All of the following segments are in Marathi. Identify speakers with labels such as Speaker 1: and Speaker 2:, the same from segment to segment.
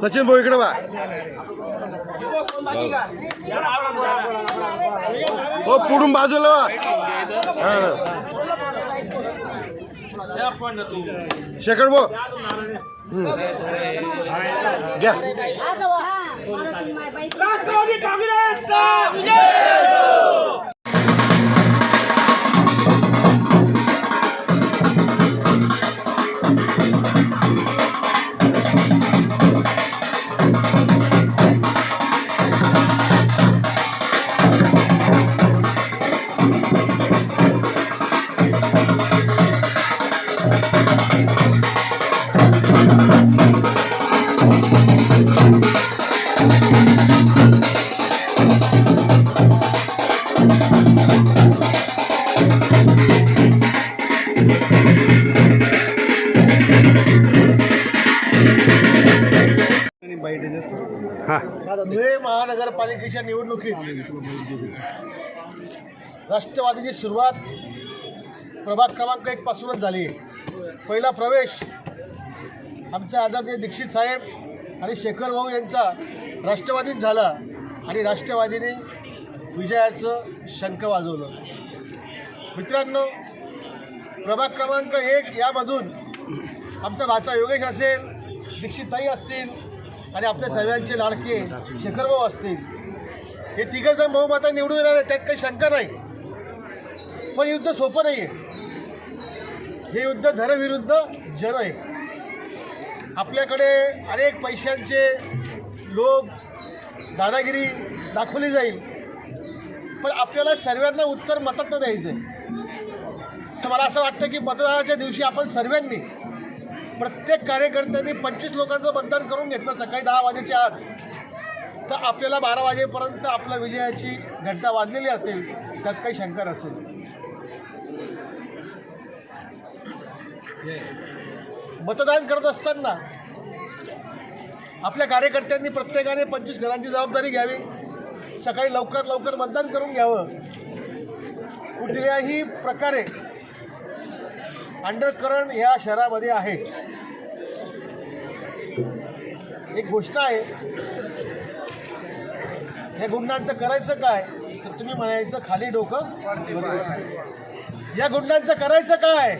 Speaker 1: सचिन भाऊ इकडे बा हो पुढून बाजूला शेखर भाऊ घ्या
Speaker 2: राष्ट्रवादी काँग्रेसचा विजय
Speaker 3: धुळे महानगरपालिकेच्या निवडणुकीत राष्ट्रवादीची सुरुवात प्रभाग क्रमांक 1 पासूनच झाली आहे। पहिला प्रवेश आमच्या आदरणीय दीक्षित साहेब आणि शेखर भाऊ यांचा राष्ट्रवादीत झाला आणि राष्ट्रवादीने विजयाचं शंख वाजवलं। मित्रांनो, प्रभाग क्रमांक 1 यामधून आमचा भाचा योगेश असेल, दीक्षितताई असतील आणि आपल्या सर्वांचे लाडके शेखरभाऊ असतील, हे तिघंजण बहुमताने निवडून येणार आहे, त्यात काही शंका नाही। पण युद्ध सोपं नाही आहे, हे युद्ध धनविरुद्ध जन आहे। आपल्याकडे अनेक पैशांचे लोभ दादागिरी दाखवली जाईल, पण आपल्याला सर्वांना उत्तर मतात द्यायचं आहे। तर मला असं वाटतं की मतदानाच्या दिवशी आपण सर्वांनी प्रत्येक कार्यकर्त्यांनी 25 लोकांचं मतदान करून घेतलं सकाळी 10 वाजेच्या आत, तर आपल्याला 12 वाजेपर्यंत आपल्या विजयाची घंटा वाजलेली असेल, त्यात काही शंका नसेल। मतदान करत असताना आपल्या कार्यकर्त्यांनी प्रत्येकाने 25 घरांची जबाबदारी घ्यावी, सकाळी लवकरात लवकर मतदान करून घ्यावं। कुठल्याही प्रकारे अंडरकरंट ह्या शहरामध्ये आहे। एक घोषणा आहे, या गुंडांचं करायचं काय, तर तुम्ही म्हणायचं खाली डोकं। या गुंडांचं करायचं काय,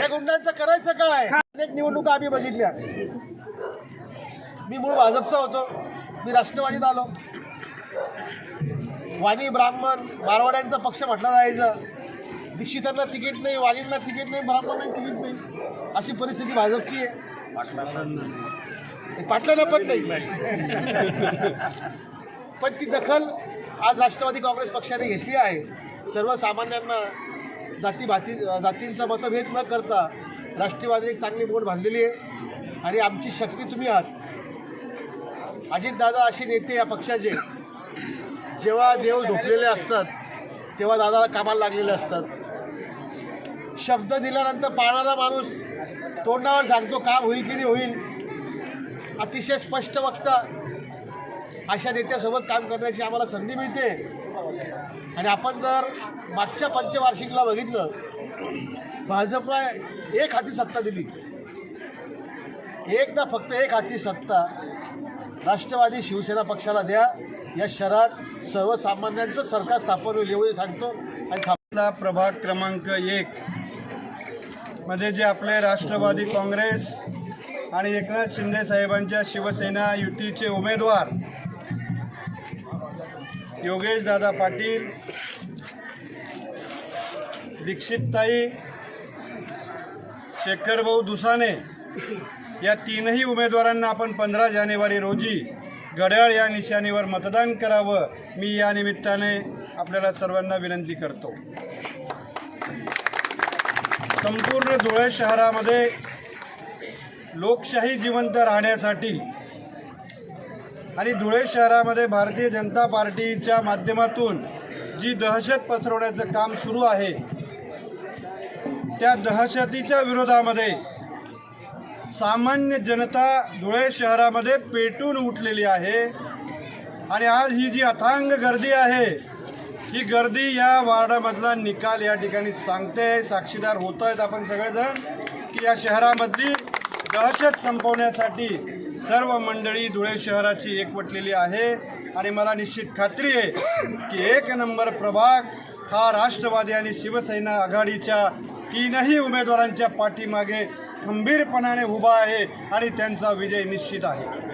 Speaker 3: या गुंडांचं करायचं काय। अनेक निवडणुका आम्ही बघितल्या। मी मूळ भाजपचा होतो, मी राष्ट्रवादीत आलो। वाणी ब्राह्मण मारवाड्यांचा पक्ष म्हटला जायचा, दीक्षितांना तिकीट नाही, वाणींना तिकीट नाही, ब्राह्मणांना तिकीट नाही, अशी परिस्थिती भाजपची आहे। पाटलांना पण नाही, पण ती दखल आज राष्ट्रवादी काँग्रेस पक्षाने घेतली आहे। सर्वसामान्यांना जातींचा मतभेद न करता राष्ट्रवादीने एक चांगली बोट बांधलेली आहे आणि आमची शक्ती तुम्ही आहात। अजितदादा असे नेते या पक्षाचे जेव्हा देव झोपलेले असतात तेव्हा दादाला कामाला लागलेले असतात। शब्द दिल्यानंतर पाळणारा माणूस तोंडावर सांगतो काम होईल की नाही होईल। अतिशय स्पष्ट वक्ता अशा नेत्यासोबत काम करण्याची आम्हाला संधी मिळते। आणि आपण जर मागच्या पंचवार्षिकला बघितलं, भाजपला एक हाती सत्ता दिली, एक ना फक्त एक हाती सत्ता राष्ट्रवादी शिवसेना पक्षाला द्या, या शहरात सर्वसामान्यांचं सरकार स्थापन होईल एवढे सांगतो। आणि
Speaker 4: प्रभाग क्रमांक 1 मध्ये जे आपले राष्ट्रवादी काँग्रेस आणि एकनाथ शिंदे साहेबांच्या शिवसेना युतीचे उमेदवार योगेश दादा पाटील, दीक्षितताई, शेखरभाऊ दुसाने या तीनही उमेदवारांना आपण 15 जानेवारी रोजी घड्याळ या निशाणीवर मतदान करावं, मी या निमित्ताने आपल्याला सर्वांना विनंती करतो। संपूर्ण धुळे शहरामध्ये लोकशाही जिवंत राहण्यासाठी आणि धुळे शहरामध्ये भारतीय जनता पार्टीच्या माध्यमातून जी दहशत पसरवण्याचं काम सुरू आहे, त्या दहशतीच्या विरोधामध्ये सामान्य जनता धुळे शहरामध्ये पेटून उठलेली आहे। आणि आज ही जी अथांग गर्दी आहे ही गर्दी या वार्डामधला निकाल या ठिकाणी सांगते, साक्षीदार होत आहेत आपण सगळेजण की या शहरामधली दहशत संपवण्यासाठी सर्व मंडळी धुळे शहराची एकवटलेली आहे आणि मला निश्चित खात्री आहे की 1 नंबर प्रभाग हा राष्ट्रवादी आणि शिवसेना आघाडीच्या तीनही उमेदवारांच्या पाठीमागे खंबीरपणाने उभा आहे आणि त्यांचा विजय निश्चित आहे.